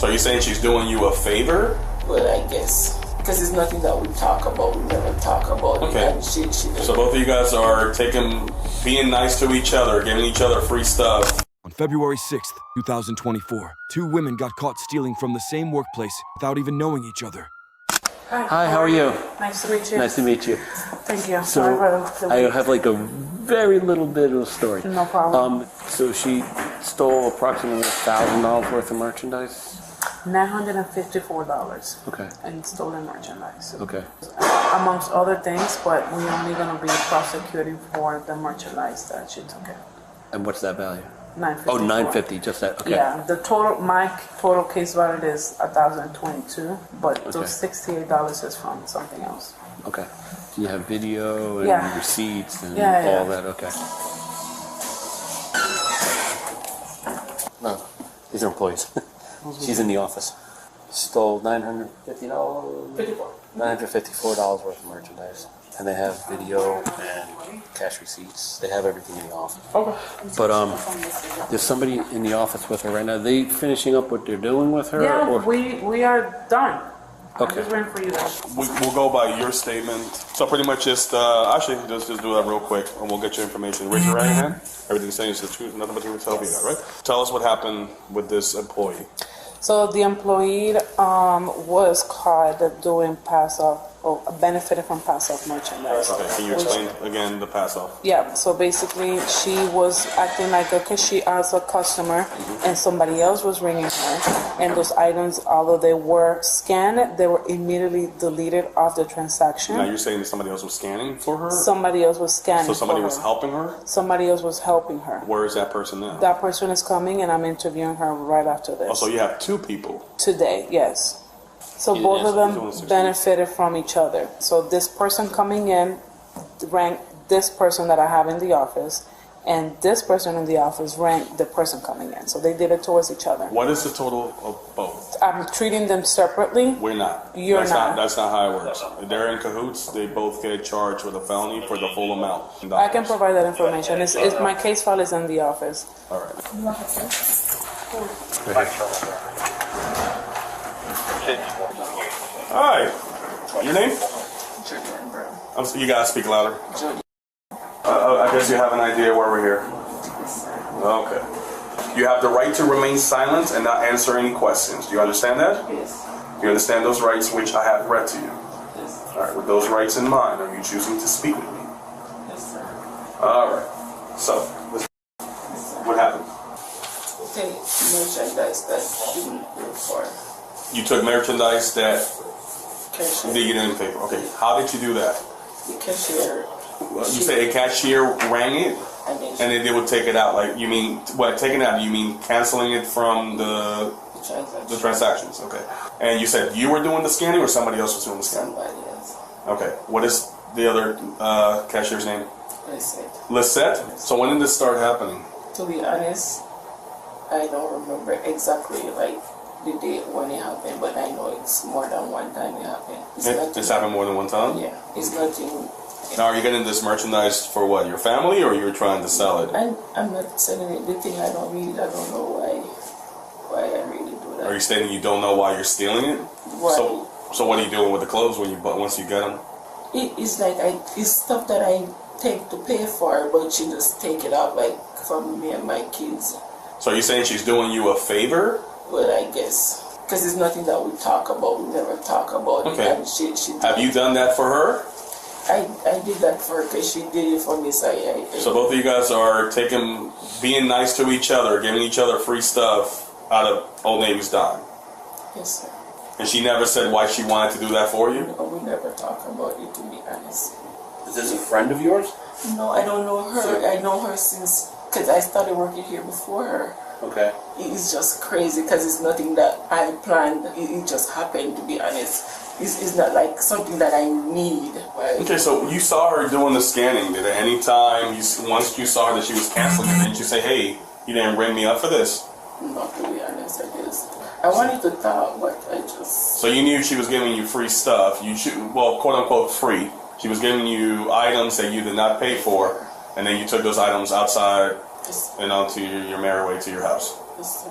So you're saying she's doing you a favor? Well, I guess. Because it's nothing that we talk about. We never talk about it. Okay. And she So both of you guys are being nice to each other, giving each other free stuff. On February 6th, 2024, two women got caught stealing from the same workplace without even knowing each other. Hi, how are you? Nice to meet you. Nice to meet you. Thank you. So, I have like a very little bit of a story. No problem. So she stole approximately $1,000 worth of merchandise. $954. Okay. In stolen merchandise. Okay. Amongst other things, but we're only going to be prosecuting for the merchandise that she took it. And what's that value? $954. Oh, $950, just that. Okay. Yeah, my total case value is $1,022, but those $68 is from something else. Okay. Do you have video and receipts and all that? Okay. No, these are employees. She's in the office. Stole $954 worth of merchandise. And they have video and cash receipts. They have everything in the office. Okay. But there's somebody in the office with her right now. Are they finishing up what they're doing with her? Yeah, or? we are done. Okay. I'm just waiting for you guys. We'll go by your statement. So pretty much just actually just do that real quick, and we'll get your information. Raise your right hand. Everything's saying is the truth, nothing but the truth. Tell me that, right? Tell us what happened with this employee. So the employee was caught doing pass-off, or benefited from pass-off merchandise. Okay, can you explain again the pass-off? Yeah, so basically she was acting like a cashier as a customer, and somebody else was ringing her, and those items, although they were scanned, they were immediately deleted off the transaction. Now you're saying that somebody else was scanning for her? Somebody else was scanning So somebody for was her. helping her? Somebody else was helping her. Where is that person now? That person is coming, and I'm interviewing her right after this. Oh, so you have two people. Today, yes. So both of them benefited from each other. So this person coming in ranked this person that I have in the office, and this person in the office ranked the person coming in. So they did it towards each other. What is the total of both? I'm treating them separately. We're not. You're not. That's not how it works. They're in cahoots. They both get charged with a felony for the full amount. I can provide that information. It's my case file is in the office. All right. Hi. Your name? You gotta speak louder. I guess you have an idea why we're here. Okay. You have the right to remain silent and not answer any questions. Do you understand that? Yes. Do you understand those rights which I have read to you? Yes. All right. With those rights in mind, are you choosing to speak with me? Yes, sir. All right. So, what happened? Okay, merchandise that didn't go for. You took merchandise that Cashier. you didn't get any paper. Okay. How did you do that? The cashier. You say a cashier rang it, And then and then they would take it out. Like, you mean what? Taking it out? You mean canceling it from the transactions? Okay. And you said you were doing the scanning, or somebody else was doing the scanning? somebody else. Okay. What is the other cashier's name? Listen. Lisette. So when did this start happening? To be honest, I don't remember exactly like the date when it happened, but I know it's more than one time it happened. It's happened more than one time? Yeah, it's nothing. Now, are you getting this merchandise for what? Your family, or you're trying to sell it? I'm not selling it. The thing I don't know why I really do that. Are you stating you don't know why you're stealing it? Why? So what are you doing with the clothes once you get them? It's like it's stuff that I take to pay for, but she just take it out like from me and my kids. So you're saying she's doing you a favor? Well, I guess because it's nothing that we talk about. We never talk about Okay. it. And she Have you done that for her? I did that for her because she did it for me. So both of you guys are being nice to each other, giving each other free stuff out of Old Navy's dime. Yes, sir. And she never said why she wanted to do that for you? No, we never talk about it, to be honest. Is this a friend of yours? No, I don't know her. I know her since, because I started working here before her. Okay. It's just crazy because it's nothing that I planned. It just happened, to be honest. It's not like something that I need. Right? Okay, so you saw her doing the scanning. Did at any time, once you saw her that she was canceling it, didn't you say, hey, you didn't ring me up for this? Not to be honest, I guess. I wanted to talk, but I just... So you knew she was giving you free stuff. Well, quote unquote free. She was giving you items that you did not pay for, and then you took those items outside and onto your merry way to your house. Yes, sir.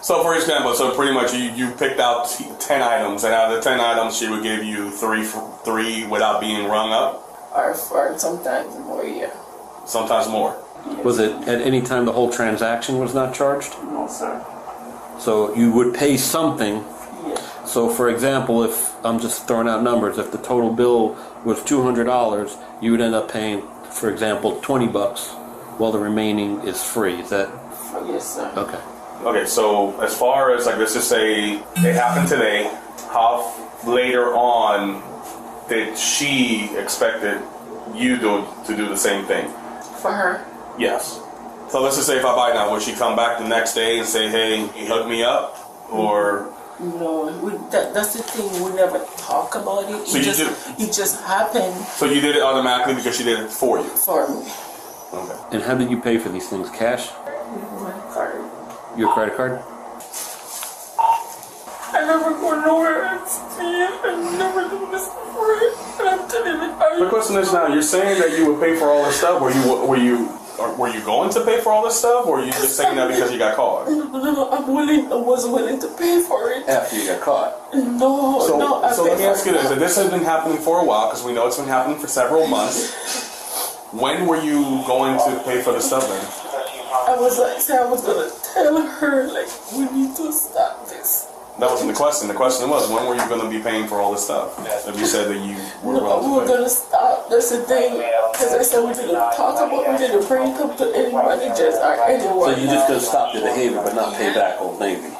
So for example, so pretty much you picked out 10 items, and out of the 10 items, she would give you three without being rung up? Or sometimes more, yeah. Sometimes more. Yes. Was it at any time the whole transaction was not charged? No, sir. So you would pay something. Yeah. So for example, if I'm just throwing out numbers, if the total bill was $200, you would end up paying, for example, $20, while the remaining is free. Is that? Yes, sir. Okay. Okay, so as far as, like, let's just say it happened today, how later on did she expected you to do the same thing? For her? Yes. So let's just say if I buy now, would she come back the next day and say, hey, you hook me up? Or... No, that's the thing. We never talk about it. So It just happened. So you did it automatically because she did it for you? For me. Okay. And how did you pay for these things? Cash? My card. Your credit card? I never go nowhere and see it. I never do this for it. And I'm telling you, The question is now, you're saying that you would pay for all this stuff? Were you going to pay for all this stuff, or are you just saying that because you got caught? No, I was willing to pay for it. After you got caught. No, So let me ask you this. If this has been happening for a while, because we know it's been happening for several months, when were you going to pay for the stuff then? I was gonna tell her, like, we need to stop this. That wasn't the question. The question was, when were you going to be paying for all this stuff? If you said that you were No, we were gonna stop. That's the thing. Because I said we didn't talk about it, we didn't bring it up to any managers or anyone. So you just gonna stop the behavior but not pay back Old Navy?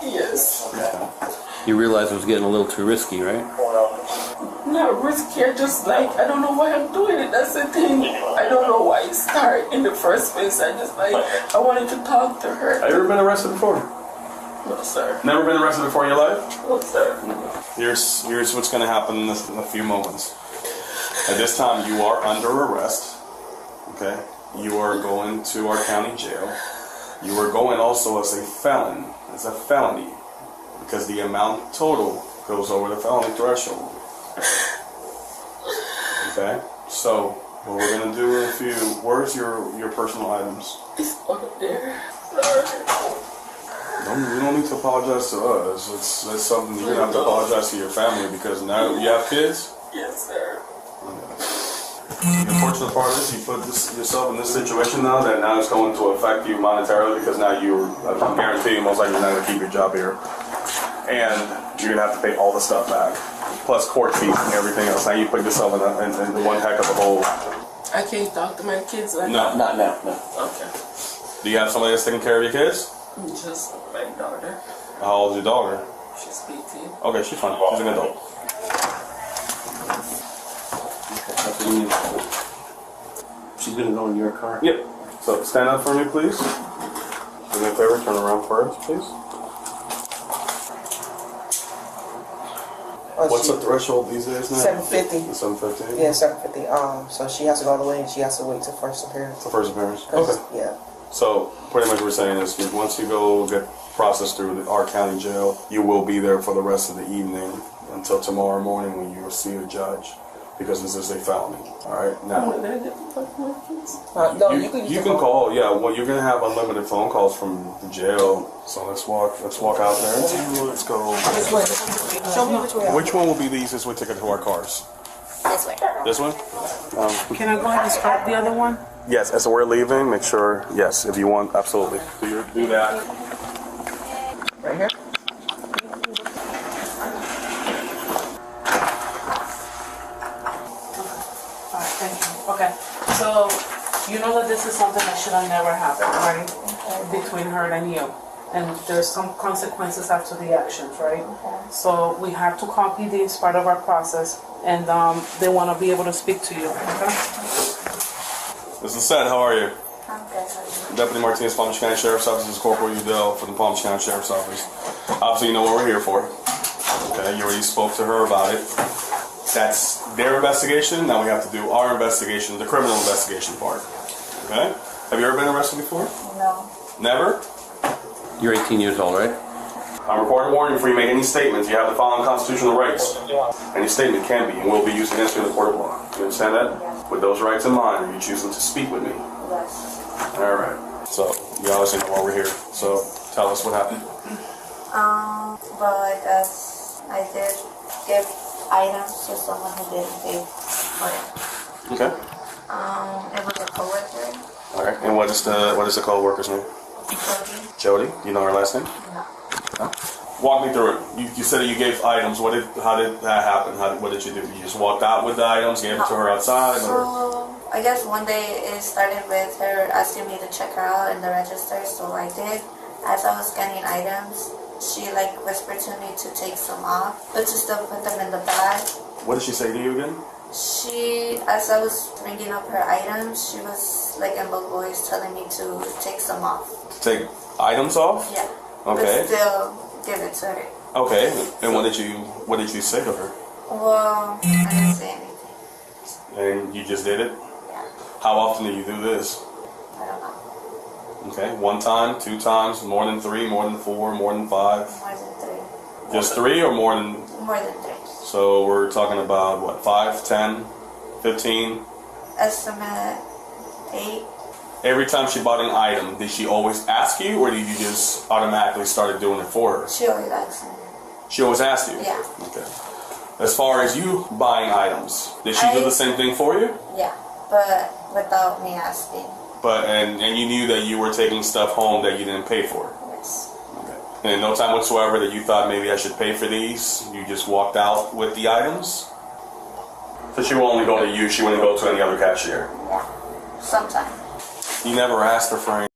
Yes. You realize it was getting a little too risky, right? Not risky, I just like, I don't know why I'm doing it. That's the thing. I don't know why it started in the first place. I just like, I wanted to talk to her. Have you ever been arrested before? No, sir. Never been arrested before in your life? No, sir. Here's what's going to happen in a few moments. At this time, you are under arrest. Okay? You are going to our county jail. You are going also as a felon. As a felony. Because the amount total goes over the felony threshold. Okay? So, what we're going to do in a few... Where's your personal items? It's over there. Sorry. You don't need to apologize to us. It's something you're going to have to apologize to your family because now you have kids? Yes, sir. The unfortunate part is you put yourself in this situation now that now it's going to affect you monetarily because now I guarantee you most likely you're not going to keep your job here. And you're going to have to pay all the stuff back. Plus court fees and everything else. Now you put yourself in one heck of a hole. I can't talk to my kids like No. Not now, no. Okay. Do you have somebody that's taking care of your kids? Just my daughter. How old is your daughter? She's 18. Okay, she's fine. She's an adult. She's gonna go in your car? Yep. So stand up for me, please. Do me a favor, turn around for us, please. What's the threshold these days now? 750. 750? Yeah, 750. So she has to go all the way and she has to wait till first appearance. The first appearance? 'Cause, Okay. Yeah. So pretty much what we're saying is once you go get processed through our county jail, you will be there for the rest of the evening until tomorrow morning when you will see a judge because this is a felony. All right? Now, When I get to talk to my kids. No, you can call. Yeah, well, you're gonna have unlimited phone calls from the jail. So let's walk out there. Let's go. Which way? Show me which way. Which one will be the easiest way to get to our cars? This way. This one? Can I go ahead and start the other one? Yes. As we're leaving, make sure. Yes, if you want, absolutely. Do that. Right here? Alright, thank you. Okay, so you know that this is something that should have never happened, right? Between her and you. And there's some consequences after the actions, right? So we have to copy this part of our process, and they want to be able to speak to you, okay? This is Seth. How are you? I'm good. How are you? Deputy Martinez, Palm Beach County Sheriff's Office. This is Corporal Udell for the Palm Beach County Sheriff's Office. Obviously, you know what we're here for. Okay, you already spoke to her about it. That's their investigation. Now we have to do our investigation, the criminal investigation part. Okay? Have you ever been arrested before? No. Never? You're 18 years old, right? I'm recording a warning before you make any statements. You have the following constitutional rights. Any statement can be and will be used against you in the court of law. You understand that? With those rights in mind, are you choosing to speak with me? Yes. All right. So you obviously know why we're here. So Tell us what happened. Well, I guess I did give items to someone who didn't pay for it. Okay. It was a coworker. All right. And what is the co-worker's name? Jody. Jody. You know her last name? No. No? Walk me through it. You said that you gave items. How did that happen? What did you do? You just walked out with the items, gave it to her outside? So, I guess one day it started with her asking me to check her out in the register, so I did. As I was scanning items, she whispered to me to take some off, but to still put them in the bag. What did she say to you again? As I was ringing up her items, she was in low voice telling me to take some off. To take items off? Yeah. Okay. But still give it to her. Okay. And what did you say to her? Well, I didn't say anything. And you just did it? Yeah. How often do you do this? I don't know. Okay. 1 time, 2 times, more than 3, more than 4, more than 5? More than 3. Just 3 or more than? More than 3. So we're talking about what, 5, 10, 15? Estimate 8. Every time she bought an item, did she always ask you, or did you just automatically started doing it for her? She always asks me. She always asked you? Yeah. Okay. As far as you buying items, did she do the same thing for you? Yeah, but without me asking. But and you knew that you were taking stuff home that you didn't pay for? Yes. Okay. And in no time whatsoever that you thought maybe I should pay for these, you just walked out with the items? So she will only go to you, she wouldn't go to any other cashier? Yeah. Sometimes. You never asked her for any